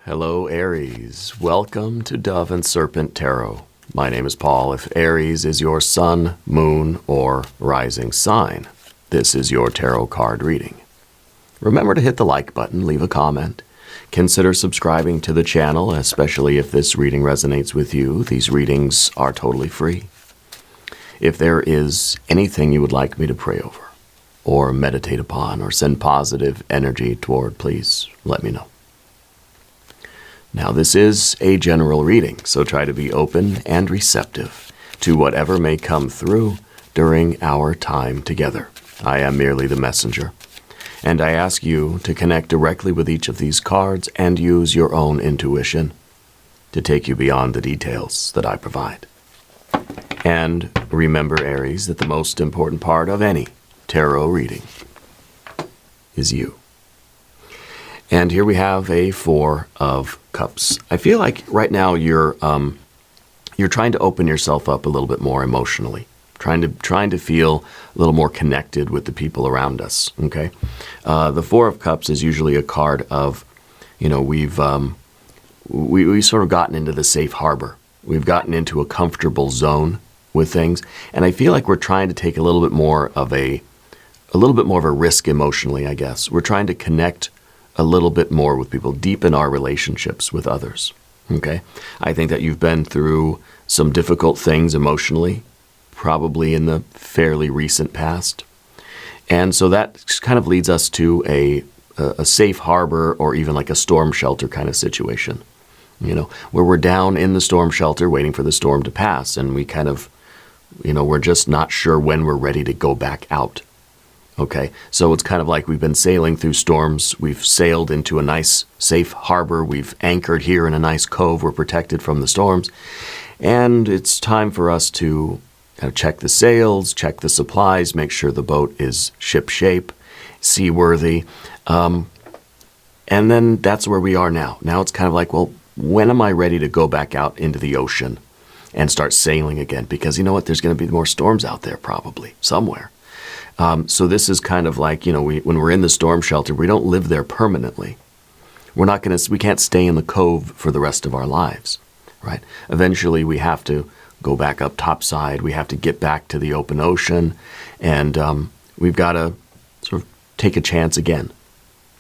Hello, Aries. Welcome to Dove and Serpent Tarot. My name is Paul. If Aries is your sun, moon, or rising sign, this is your tarot card reading. Remember to hit the like button, leave a comment. Consider subscribing to the channel, especially if this reading resonates with you. These readings are totally free. If there is anything you would like me to pray over, or meditate upon, or send positive energy toward, please let me know. Now, this is a general reading, so try to be open and receptive to whatever may come through during our time together. I am merely the messenger, and I ask you to connect directly with each of these cards and use your own intuition to take you beyond the details that I provide. And remember, Aries, that the most important part of any tarot reading is you. And here we have a Four of Cups. I feel like right now you're trying to open yourself up a little bit more emotionally, trying to feel a little more connected with the people around us. Okay, the Four of Cups is usually a card of, we've sort of gotten into the safe harbor. We've gotten into a comfortable zone with things, and I feel like we're trying to take a little bit more of a risk emotionally. I guess we're trying to connect a little bit more with people, deepen our relationships with others, okay? I think that you've been through some difficult things emotionally, probably in the fairly recent past. And so that kind of leads us to a safe harbor, or even like a storm shelter kind of situation, where we're down in the storm shelter waiting for the storm to pass, and we kind of, we're just not sure when we're ready to go back out. Okay, so it's kind of like we've been sailing through storms. We've sailed into a nice, safe harbor. We've anchored here in a nice cove. We're protected from the storms. And it's time for us to kind of check the sails, check the supplies, make sure the boat is ship-shape, seaworthy. And then that's where we are now. Now it's kind of like, well, when am I ready to go back out into the ocean and start sailing again? Because you know what? There's going to be more storms out there probably, somewhere. So this is kind of like, when we're in the storm shelter, we don't live there permanently. We can't stay in the cove for the rest of our lives, right? Eventually we have to go back up topside. We have to get back to the open ocean, and we've got to sort of take a chance again,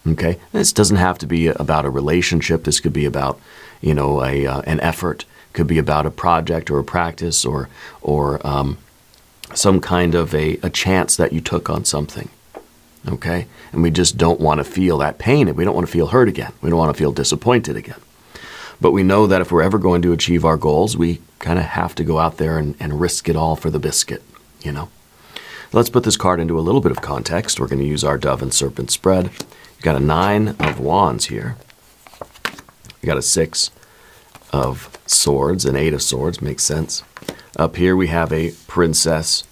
okay? This doesn't have to be about a relationship. This could be about, an effort. Could be about a project or a practice or some kind of a chance that you took on something, okay? And we just don't want to feel that pain, and we don't want to feel hurt again. We don't want to feel disappointed again. But we know that if we're ever going to achieve our goals, we kind of have to go out there and risk it all for the biscuit, Let's put this card into a little bit of context. We're going to use our Dove and Serpent spread. You've got a 9 of Wands here. You got a 6 of Swords, an 8 of Swords, makes sense. Up here we have a Princess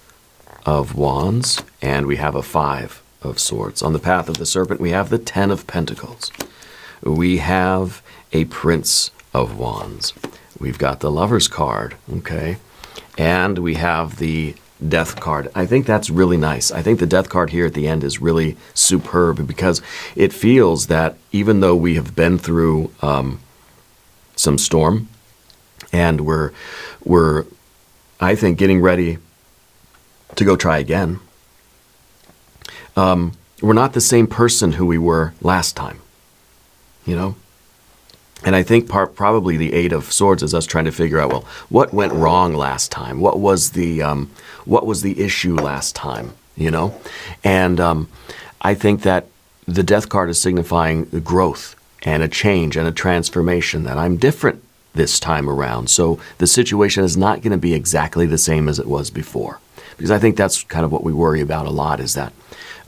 of Wands, and we have a 5 of Swords. On the path of the Serpent, we have the 10 of Pentacles. We have a Prince of Wands. We've got the Lover's card, okay? And we have the Death card. I think that's really nice. I think the Death card here at the end is really superb, because it feels that even though we have been through some storm, and we're I think getting ready to go try again, we're not the same person who we were last time, And I think probably the 8 of Swords is us trying to figure out, well, what went wrong last time? What was the issue last time? And I think that the Death card is signifying the growth and a change and a transformation, that I'm different this time around. So the situation is not going to be exactly the same as it was before. Because I think that's kind of what we worry about a lot, is that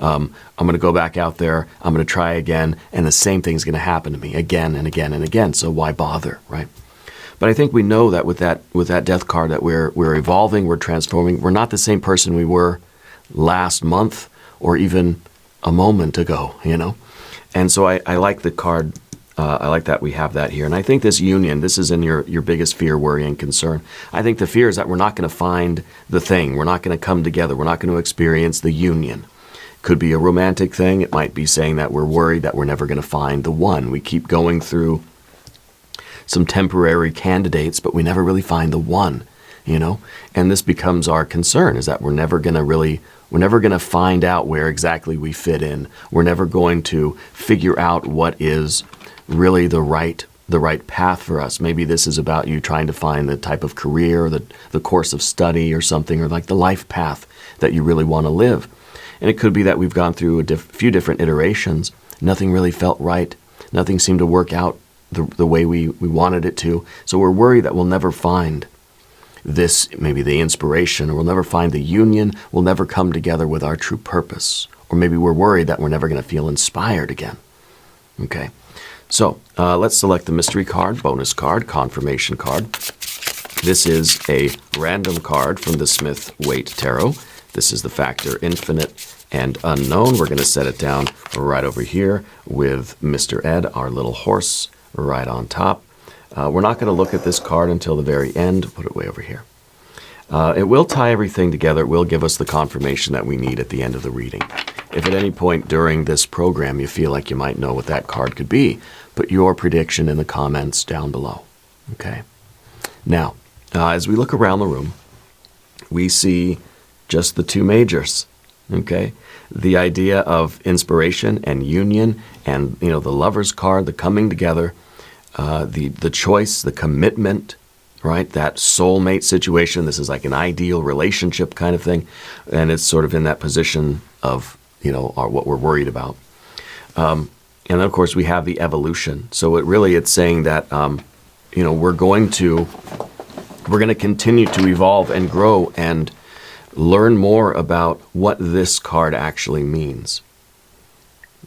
I'm going to go back out there, I'm going to try again, and the same thing's going to happen to me again and again and again. So why bother, right? But I think we know that with that Death card, that we're evolving, we're transforming. We're not the same person we were last month or even a moment ago, And so I like the card. I like that we have that here. And I think this union, this is in your biggest fear, worry, and concern. I think the fear is that we're not going to find the thing. We're not going to come together. We're not going to experience the union. Could be a romantic thing. It might be saying that we're worried that we're never going to find the one. We keep going through some temporary candidates, but we never really find the one, you know? And this becomes our concern, is that we're never going to find out where exactly we fit in. We're never going to figure out what is really the right path for us. Maybe this is about you trying to find the type of career, the course of study or something, or like the life path that you really want to live. And it could be that we've gone through a few different iterations. Nothing really felt right. Nothing seemed to work out the way we wanted it to. So we're worried that we'll never find this, maybe the inspiration, or we'll never find the union. We'll never come together with our true purpose. Or maybe we're worried that we're never going to feel inspired again. Okay. So let's select the mystery card, bonus card, confirmation card. This is a random card from the Smith-Waite Tarot. This is the factor infinite and unknown. We're going to set it down right over here with Mr. Ed, our little horse, right on top. We're not going to look at this card until the very end. Put it way over here. It will tie everything together. It will give us the confirmation that we need at the end of the reading. If at any point during this program you feel like you might know what that card could be, put your prediction in the comments down below. Okay. Now, as we look around the room, we see just the two majors. Okay. The idea of inspiration and union, and the Lover's card, the coming together, the choice, the commitment, right? That soulmate situation. This is like an ideal relationship kind of thing, and it's sort of in that position of what we're worried about. And then, of course, we have the evolution. So it's saying that we're going to continue to evolve and grow and learn more about what this card actually means.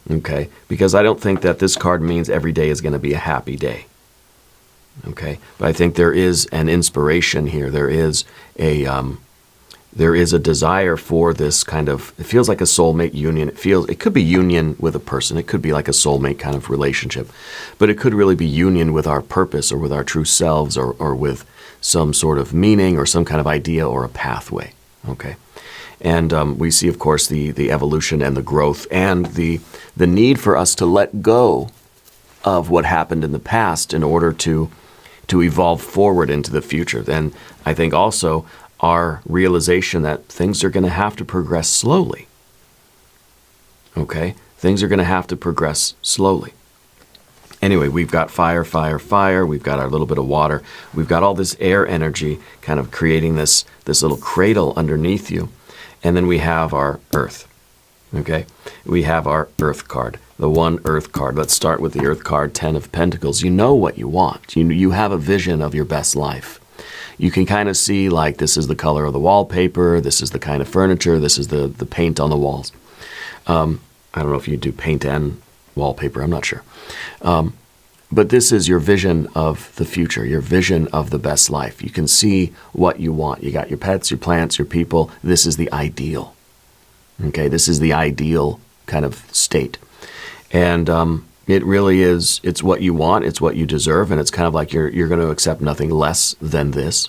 Okay? Because I don't think that this card means every day is going to be a happy day. Okay? But I think there is an inspiration here. There is a desire for this kind of, it feels like a soulmate union. It could be union with a person. It could be like a soulmate kind of relationship. But it could really be union with our purpose or with our true selves or with some sort of meaning or some kind of idea or a pathway. Okay. And we see, of course, the evolution and the growth and the need for us to let go of what happened in the past in order to evolve forward into the future. Then I think also our realization that things are going to have to progress slowly. Okay? Things are going to have to progress slowly. Anyway, we've got fire, fire, fire. We've got our little bit of water. We've got all this air energy kind of creating this little cradle underneath you. And then we have our earth. Okay? We have our earth card, the one earth card. Let's start with the earth card, 10 of Pentacles. You know what you want. You have a vision of your best life. You can kind of see, like, this is the color of the wallpaper, this is the kind of furniture, this is the paint on the walls. I don't know if you do paint and wallpaper, I'm not sure. But this is your vision of the future, your vision of the best life. You can see what you want. You got your pets, your plants, your people. This is the ideal. Okay, this is the ideal kind of state. And it really is, it's what you want, it's what you deserve, and it's kind of like you're going to accept nothing less than this.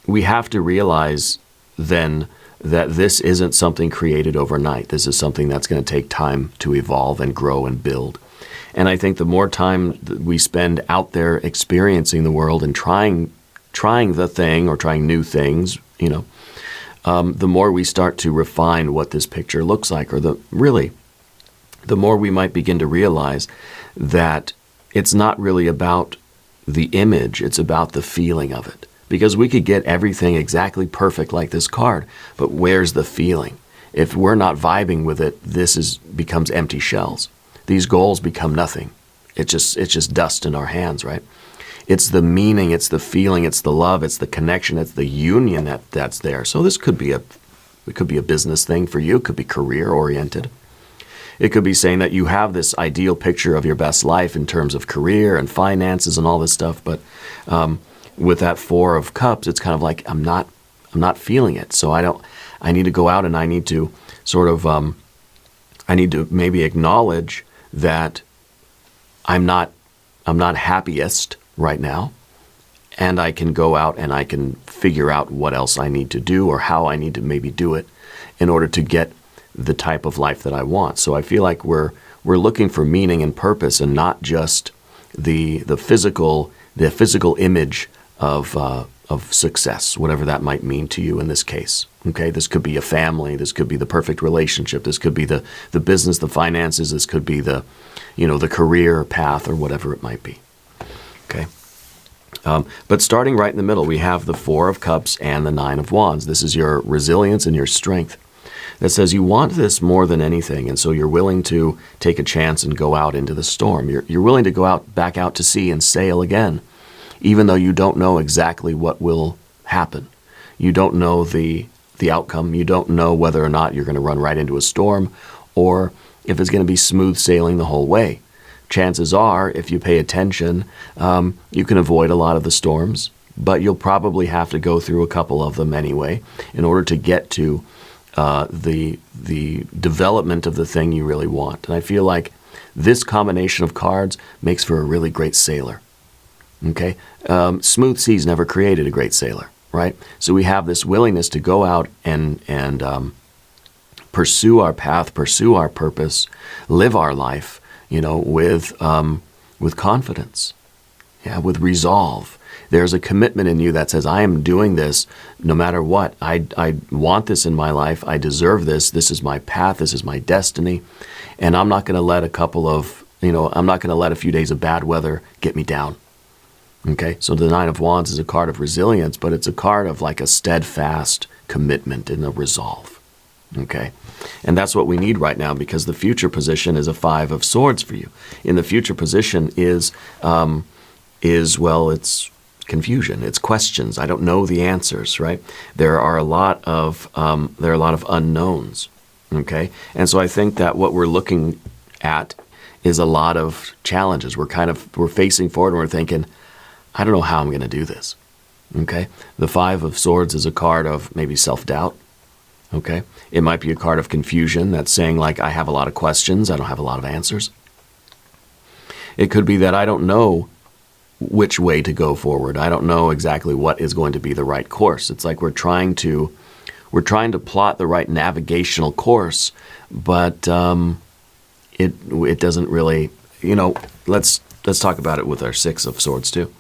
We have to realize then that this isn't something created overnight. This is something that's going to take time to evolve and grow and build. And I think the more time that we spend out there experiencing the world and trying the thing or trying new things, the more we start to refine what this picture looks like, or the more we might begin to realize that it's not really about the image, it's about the feeling of it. Because we could get everything exactly perfect like this card, but where's the feeling? If we're not vibing with it, becomes empty shells. These goals become nothing. It's just dust in our hands, right? It's the meaning, it's the feeling, it's the love, it's the connection, it's the union that's there. So this could be a business thing for you, it could be career oriented. It could be saying that you have this ideal picture of your best life in terms of career and finances and all this stuff, but with that Four of Cups, it's kind of like I'm not feeling it. So I need to go out and I need to sort of I need to maybe acknowledge that I'm not happiest right now, and I can go out and I can figure out what else I need to do or how I need to maybe do it in order to get the type of life that I want. So I feel like we're looking for meaning and purpose, and not just the physical image of success, whatever that might mean to you in this case. Okay, this could be a family, this could be the perfect relationship, this could be the business, the finances, this could be the career path or whatever it might be. Okay. But starting right in the middle, we have the Four of Cups and the Nine of Wands. This is your resilience and your strength. That says you want this more than anything, and so you're willing to take a chance and go out into the storm. You're willing to go back out to sea and sail again, even though you don't know exactly what will happen. You don't know the outcome. You don't know whether or not you're going to run right into a storm or if it's going to be smooth sailing the whole way. Chances are, if you pay attention, you can avoid a lot of the storms, but you'll probably have to go through a couple of them anyway in order to get to the development of the thing you really want. And I feel like this combination of cards makes for a really great sailor. Okay, smooth seas never created a great sailor, right? So we have this willingness to go out and pursue our path, pursue our purpose, live our life, with confidence, with resolve. There's a commitment in you that says, I am doing this no matter what. I want this in my life. I deserve this. This is my path. This is my destiny. And I'm not going to let I'm not going to let a few days of bad weather get me down. Okay, so the Nine of Wands is a card of resilience, but it's a card of like a steadfast commitment and a resolve. Okay, and that's what we need right now, because the future position is a Five of Swords for you. In the future position is it's confusion, it's questions. I don't know the answers, right? There are a lot of unknowns. Okay, and so I think that what we're looking at is a lot of challenges. We're facing forward and we're thinking, I don't know how I'm going to do this. Okay, the Five of Swords is a card of maybe self-doubt. Okay, it might be a card of confusion that's saying, like, I have a lot of questions, I don't have a lot of answers. It could be that I don't know which way to go forward. I don't know exactly what is going to be the right course. It's like we're trying to plot the right navigational course, but it doesn't really, let's talk about it with our Six of Swords too.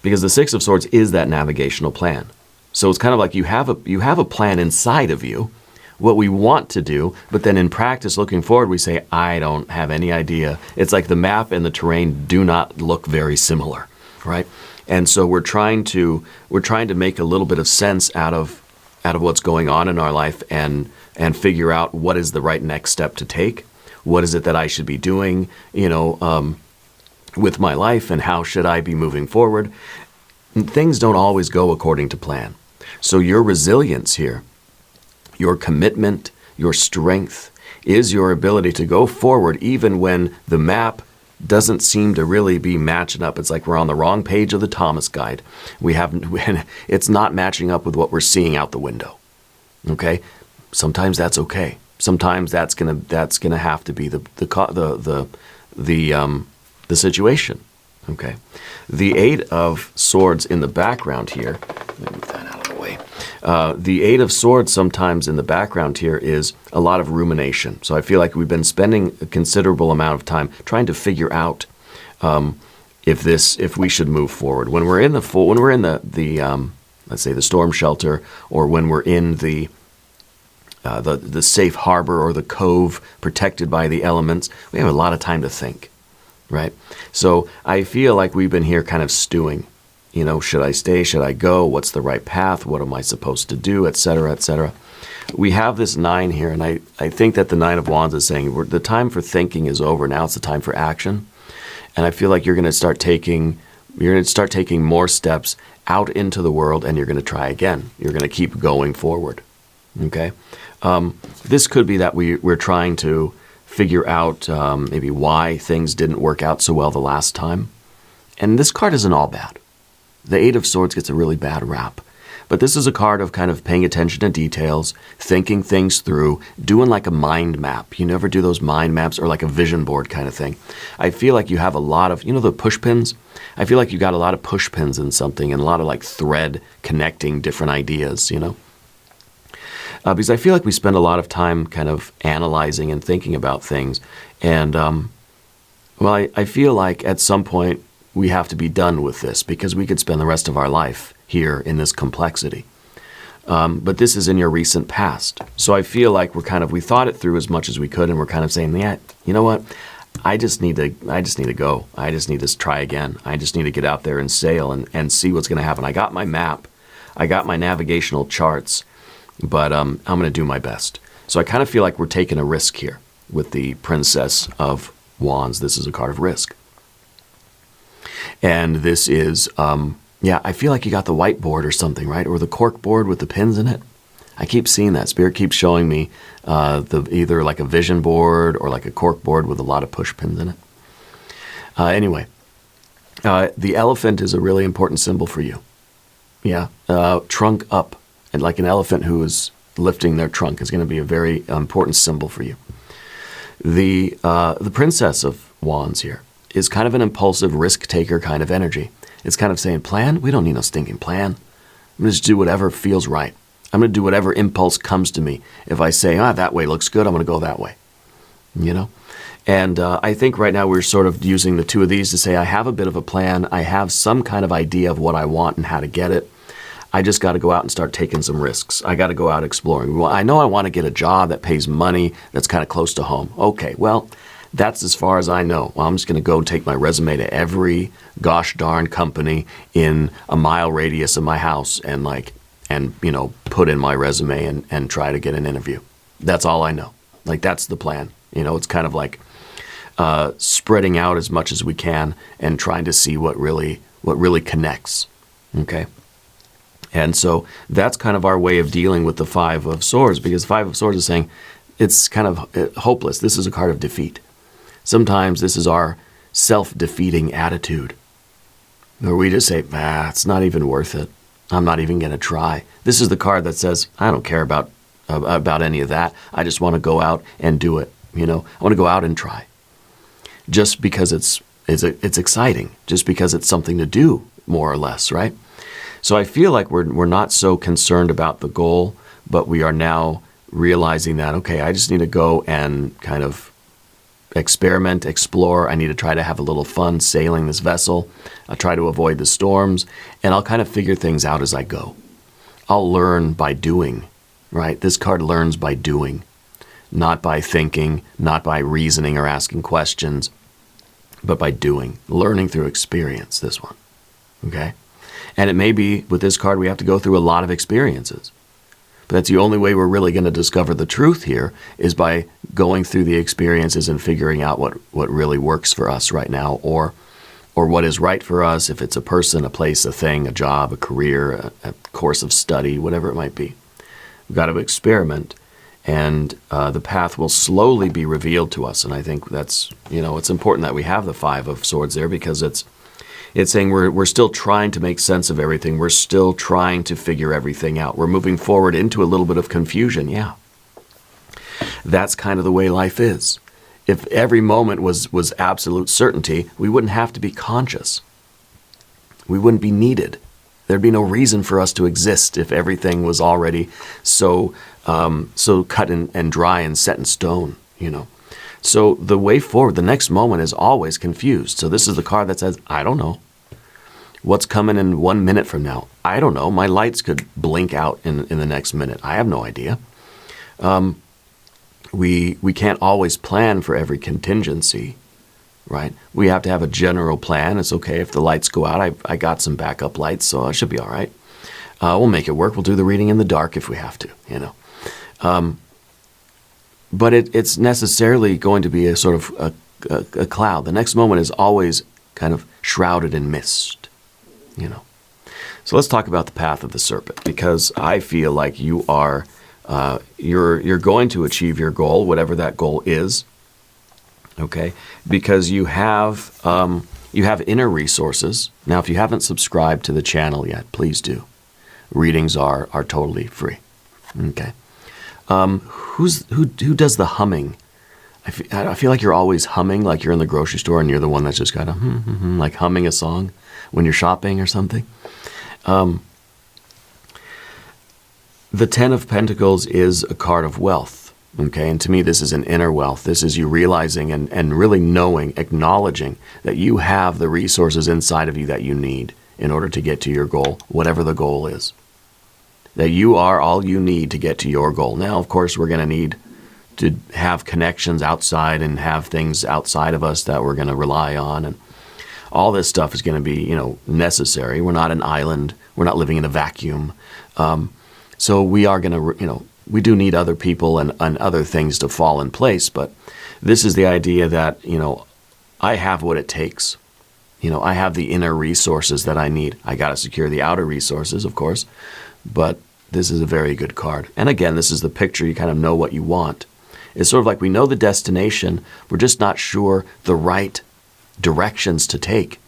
Because the Six of Swords is that navigational plan. So it's kind of like you have a plan inside of you, what we want to do, but then in practice looking forward, we say, I don't have any idea. It's like the map and the terrain do not look very similar, right? And so we're trying to make a little bit of sense out of what's going on in our life and figure out what is the right next step to take. What is it that I should be doing, with my life, and how should I be moving forward? And things don't always go according to plan. So your resilience here, your commitment, your strength is your ability to go forward even when the map doesn't seem to really be matching up. It's like we're on the wrong page of the Thomas guide. It's not matching up with what we're seeing out the window. Okay? Sometimes that's okay. Sometimes that's gonna have to be the situation. Okay, the Eight of Swords in the background here. Let me move that out of the way. The Eight of Swords sometimes in the background here is a lot of rumination. So I feel like we've been spending a considerable amount of time trying to figure out if we should move forward. When we're in the let's say the storm shelter, or when we're in the safe harbor or the cove protected by the elements, we have a lot of time to think. Right? So I feel like we've been here kind of stewing. Should I stay? Should I go? What's the right path? What am I supposed to do? Et cetera, et cetera. We have this 9 here, and I think that the Nine of Wands is saying the time for thinking is over. Now it's the time for action. And I feel like you're going to start taking more steps out into the world, and you're going to try again. You're going to keep going forward. Okay? This could be that we're trying to figure out maybe why things didn't work out so well the last time. And this card isn't all bad. The Eight of Swords gets a really bad rap. But this is a card of kind of paying attention to details, thinking things through, doing like a mind map. You never do those mind maps, or like a vision board kind of thing. I feel like you have a lot of, the push pins? I feel like you got a lot of push pins in something, and a lot of like thread connecting different ideas, because I feel like we spend a lot of time kind of analyzing and thinking about things. And Well, I feel like at some point we have to be done with this because we could spend the rest of our life here in this complexity. But this is in your recent past. So I feel like we thought it through as much as we could, and we're kind of saying, yeah, you know what? I just need to go. I just need to try again. I just need to get out there and sail and see what's going to happen. I got my map. I got my navigational charts, but I'm going to do my best. So I kind of feel like we're taking a risk here with the Princess of Wands. This is a card of risk. And this is, I feel like you got the whiteboard or something, right? Or the cork board with the pins in it. I keep seeing that. Spirit keeps showing me either like a vision board or like a cork board with a lot of push pins in it. Anyway, the elephant is a really important symbol for you. Yeah, trunk up. And like an elephant who is lifting their trunk is going to be a very important symbol for you. The Princess of Wands here is kind of an impulsive risk taker kind of energy. It's kind of saying, plan? We don't need no stinking plan. I'm going to just do whatever feels right. I'm going to do whatever impulse comes to me. If I say, that way looks good, I'm going to go that way. You know? And I think right now we're sort of using the two of these to say, I have a bit of a plan. I have some kind of idea of what I want and how to get it. I just got to go out and start taking some risks. I got to go out exploring. Well, I know I want to get a job that pays money that's kind of close to home. Okay, well, that's as far as I know. Well, I'm just going to go take my resume to every gosh darn company in a mile radius of my house and put in my resume and try to get an interview. That's all I know. Like, that's the plan. It's kind of like spreading out as much as we can and trying to see what really connects. Okay? And so that's kind of our way of dealing with the Five of Swords, because Five of Swords is saying it's kind of hopeless. This is a card of defeat. Sometimes this is our self-defeating attitude, where we just say, it's not even worth it. I'm not even going to try. This is the card that says, I don't care about any of that. I just want to go out and do it. I want to go out and try. Just because it's exciting, just because it's something to do, more or less, right? So I feel like we're not so concerned about the goal, but we are now realizing that, okay, I just need to go and kind of experiment, explore. I need to try to have a little fun sailing this vessel. I'll try to avoid the storms, and I'll kind of figure things out as I go. I'll learn by doing, right? This card learns by doing, not by thinking, not by reasoning or asking questions, but by doing, learning through experience, this one, okay? And it may be, with this card, we have to go through a lot of experiences. But that's the only way we're really going to discover the truth here, is by going through the experiences and figuring out what really works for us right now, or what is right for us, if it's a person, a place, a thing, a job, a career, a course of study, whatever it might be. We've got to experiment, and the path will slowly be revealed to us. And I think that's, it's important that we have the Five of Swords there, because it's saying we're still trying to make sense of everything. We're still trying to figure everything out. We're moving forward into a little bit of confusion, yeah. That's kind of the way life is. If every moment was absolute certainty, we wouldn't have to be conscious. We wouldn't be needed. There'd be no reason for us to exist if everything was already so cut and dry and set in stone, So the way forward, the next moment is always confused. So this is the card that says, I don't know. What's coming in 1 minute from now? I don't know. My lights could blink out in the next minute. I have no idea. We can't always plan for every contingency, right? We have to have a general plan. It's okay if the lights go out. I got some backup lights, so I should be all right. We'll make it work. We'll do the reading in the dark if we have to, But it's necessarily going to be a sort of a cloud. The next moment is always kind of shrouded in mist, So let's talk about the path of the serpent, because I feel like you are, you're going to achieve your goal, whatever that goal is, okay? Because you have inner resources. Now, if you haven't subscribed to the channel yet, please do. Readings are totally free, okay? Who does the humming? I feel like you're always humming, like you're in the grocery store and you're the one that's just kind of like humming a song when you're shopping or something. The Ten of Pentacles is a card of wealth. Okay, and to me, this is an inner wealth. This is you realizing and really knowing, acknowledging that you have the resources inside of you that you need in order to get to your goal, whatever the goal is. That you are all you need to get to your goal. Now, of course, we're going to need to have connections outside and have things outside of us that we're going to rely on. And all this stuff is going to be, necessary. We're not an island. We're not living in a vacuum. So we are going to, we do need other people and other things to fall in place. But this is the idea that, I have what it takes. I have the inner resources that I need. I got to secure the outer resources, of course. But this is a very good card. And again, this is the picture. You kind of know what you want. It's sort of like we know the destination. We're just not sure the right directions to take.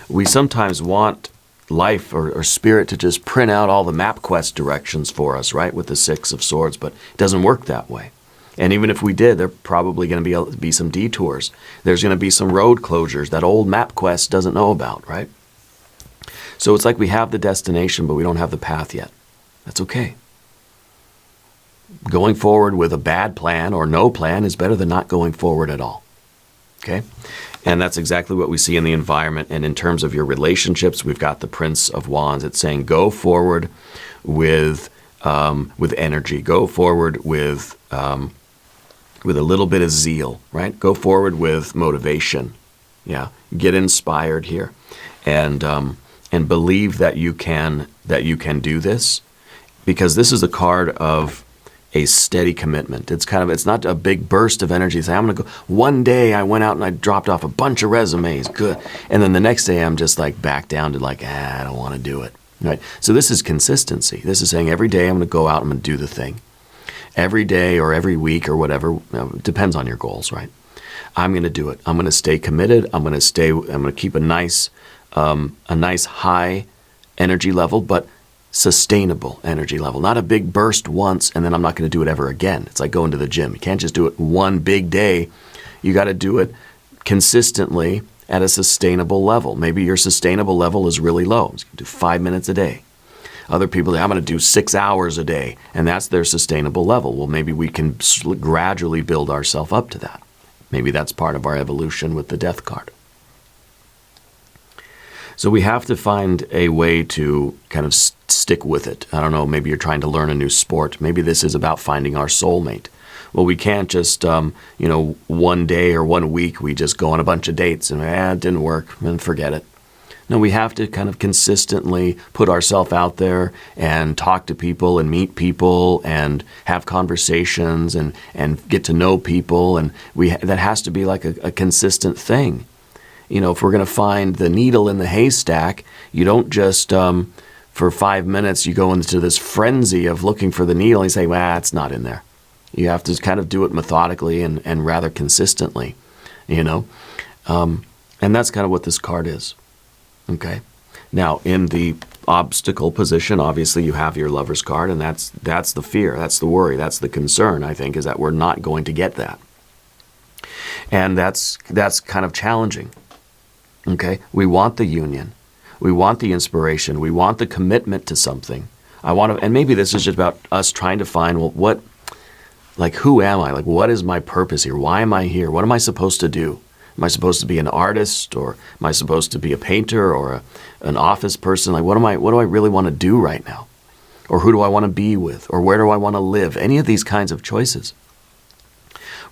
We sometimes want life or spirit to just print out all the MapQuest directions for us, right, with the Six of Swords, but it doesn't work that way. And even if we did, there are probably going to be some detours. There's going to be some road closures that old MapQuest doesn't know about, right? So it's like we have the destination, but we don't have the path yet. That's okay. Going forward with a bad plan or no plan is better than not going forward at all. Okay? And that's exactly what we see in the environment. And in terms of your relationships, we've got the Prince of Wands. It's saying go forward with energy. Go forward with a little bit of zeal, right? Go forward with motivation. Yeah, get inspired here, and believe that you can do this, because this is a card of a steady commitment. It's not a big burst of energy. Say, I'm going to go. One day I went out and I dropped off a bunch of resumes. Good. And then the next day I'm just like back down to I don't want to do it. Right. So this is consistency. This is saying every day I'm going to go out, I'm going to do the thing. Every day or every week or whatever, depends on your goals, right? I'm going to do it. I'm going to stay committed. I'm going to keep a nice high energy level, but sustainable energy level. Not a big burst once and then I'm not going to do it ever again. It's like going to the gym. You can't just do it one big day. You got to do it consistently at a sustainable level. Maybe your sustainable level is really low. So you do 5 minutes a day. Other people say, I'm going to do 6 hours a day, and that's their sustainable level. Well, maybe we can gradually build ourselves up to that. Maybe that's part of our evolution with the Death card. So we have to find a way to kind of stick with it. I don't know, maybe you're trying to learn a new sport. Maybe this is about finding our soulmate. Well, we can't just, one day or 1 week we just go on a bunch of dates and it didn't work and forget it. No, we have to kind of consistently put ourselves out there and talk to people and meet people and have conversations and get to know people. And that has to be like a consistent thing. If we're going to find the needle in the haystack, you don't just, for 5 minutes, you go into this frenzy of looking for the needle and you say, well, it's not in there. You have to kind of do it methodically and rather consistently, And that's kind of what this card is. Okay. Now, in the obstacle position, obviously you have your Lover's card, and that's the fear, that's the worry, that's the concern, I think, is that we're not going to get that. And that's kind of challenging. Okay? We want the union. We want the inspiration. We want the commitment to something. And maybe this is just about us trying to find, well, who am I? What is my purpose here? Why am I here? What am I supposed to do? Am I supposed to be an artist, or am I supposed to be a painter or an office person? What do I really want to do right now? Or who do I want to be with? Or where do I want to live? Any of these kinds of choices.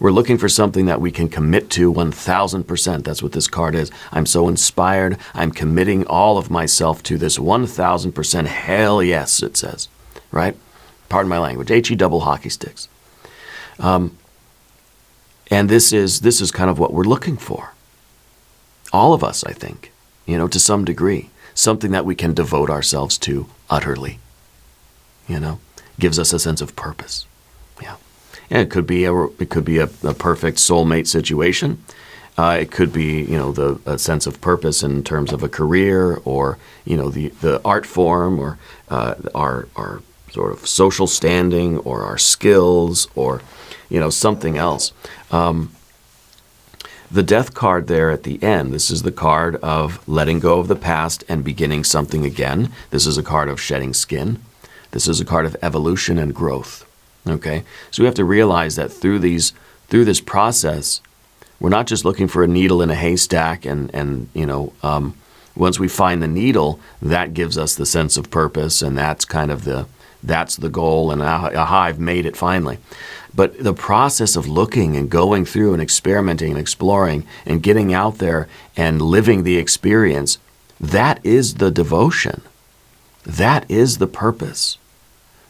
We're looking for something that we can commit to 1,000%. That's what this card is. I'm so inspired. I'm committing all of myself to this 1,000%. Hell yes, it says. Right? Pardon my language. H-E double hockey sticks. And this is kind of what we're looking for. All of us, I think, to some degree. Something that we can devote ourselves to utterly. Gives us a sense of purpose. Yeah. And it could be a perfect soulmate situation. It could be, a sense of purpose in terms of a career, or, the art form, or our sort of social standing, or our skills, or, something else. The Death card there at the end, this is the card of letting go of the past and beginning something again. This is a card of shedding skin. This is a card of evolution and growth. Okay? So we have to realize that through this process, we're not just looking for a needle in a haystack and once we find the needle, that gives us the sense of purpose, and that's kind of that's the goal, and aha, I've made it finally. But the process of looking and going through and experimenting and exploring and getting out there and living the experience, that is the devotion. That is the purpose.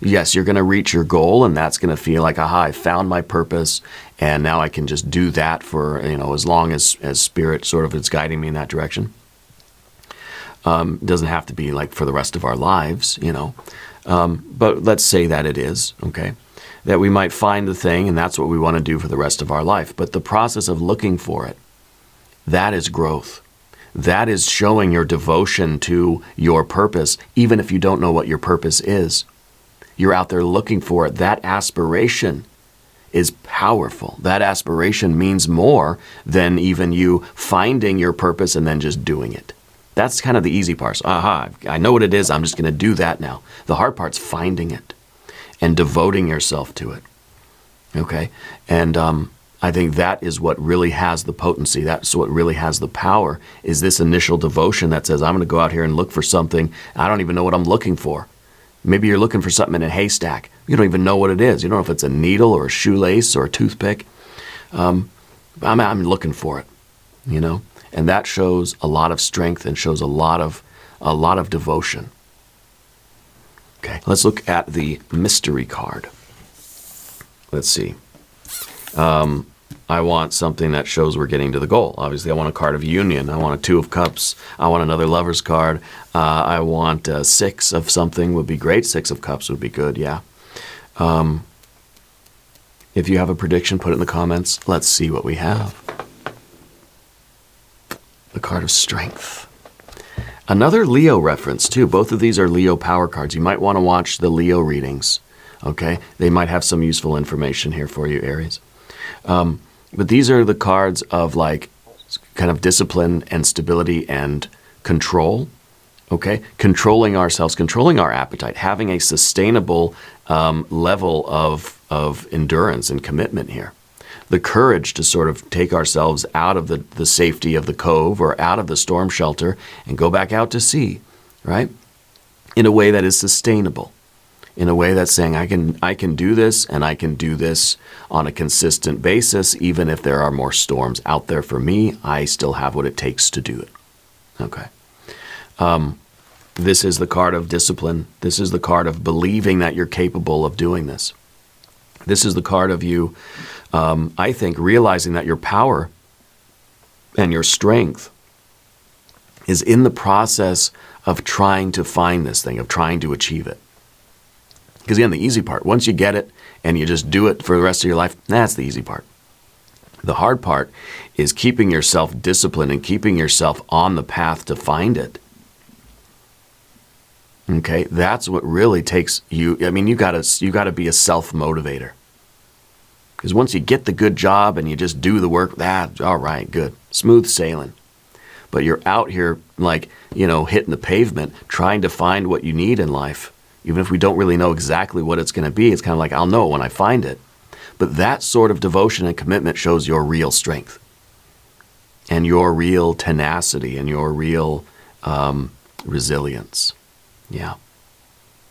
Yes, you're going to reach your goal, and that's going to feel like, aha, I found my purpose, and now I can just do that for, as long as Spirit sort of is guiding me in that direction. Doesn't have to be like for the rest of our lives, but let's say that it is, okay? That we might find the thing, and that's what we want to do for the rest of our life. But the process of looking for it, that is growth. That is showing your devotion to your purpose, even if you don't know what your purpose is. You're out there looking for it. That aspiration is powerful. That aspiration means more than even you finding your purpose and then just doing it. That's kind of the easy part. Aha, I know what it is. I'm just going to do that now. The hard part's finding it and devoting yourself to it. Okay? And I think that is what really has the potency. That's what really has the power, is this initial devotion that says, I'm going to go out here and look for something. I don't even know what I'm looking for. Maybe you're looking for something in a haystack. You don't even know what it is. You don't know if it's a needle or a shoelace or a toothpick. I'm looking for it, And that shows a lot of strength and shows a lot of devotion. Okay, let's look at the mystery card. Let's see. I want something that shows we're getting to the goal. Obviously, I want a card of union. I want a 2 of cups. I want another lover's card. I want 6 of something would be great. 6 of cups would be good, yeah. If you have a prediction, put it in the comments. Let's see what we have. The card of strength. Another Leo reference, too. Both of these are Leo power cards. You might want to watch the Leo readings, okay? They might have some useful information here for you, Aries. But these are the cards of like kind of discipline and stability and control, okay? Controlling ourselves, controlling our appetite, having a sustainable level of endurance and commitment here. The courage to sort of take ourselves out of the safety of the cove or out of the storm shelter and go back out to sea, right? In a way that is sustainable. In a way that's saying, I can do this, and I can do this on a consistent basis, even if there are more storms out there for me, I still have what it takes to do it. Okay. This is the card of discipline. This is the card of believing that you're capable of doing this. This is the card of you, I think, realizing that your power and your strength is in the process of trying to find this thing, of trying to achieve it. Because again, the easy part, once you get it and you just do it for the rest of your life, that's the easy part. The hard part is keeping yourself disciplined and keeping yourself on the path to find it. Okay, that's what really takes you. I mean, you gotta be a self-motivator. Because once you get the good job and you just do the work, that's all right, good, smooth sailing. But you're out here like, hitting the pavement, trying to find what you need in life. Even if we don't really know exactly what it's going to be, it's kind of like, I'll know when I find it. But that sort of devotion and commitment shows your real strength and your real tenacity and your real resilience. Yeah.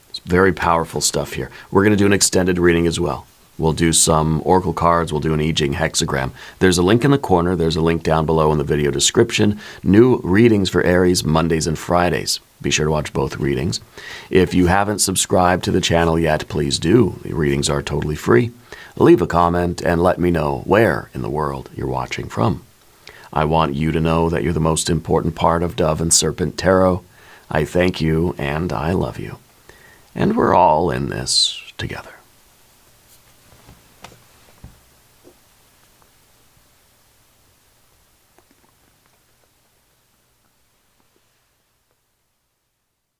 It's very powerful stuff here. We're going to do an extended reading as well. We'll do some oracle cards. We'll do an Jing hexagram. There's a link in the corner. There's a link down below in the video description. New readings for Aries Mondays and Fridays. Be sure to watch both readings. If you haven't subscribed to the channel yet, please do. The readings are totally free. Leave a comment and let me know where in the world you're watching from. I want you to know that you're the most important part of Dove and Serpent Tarot. I thank you and I love you. And we're all in this together.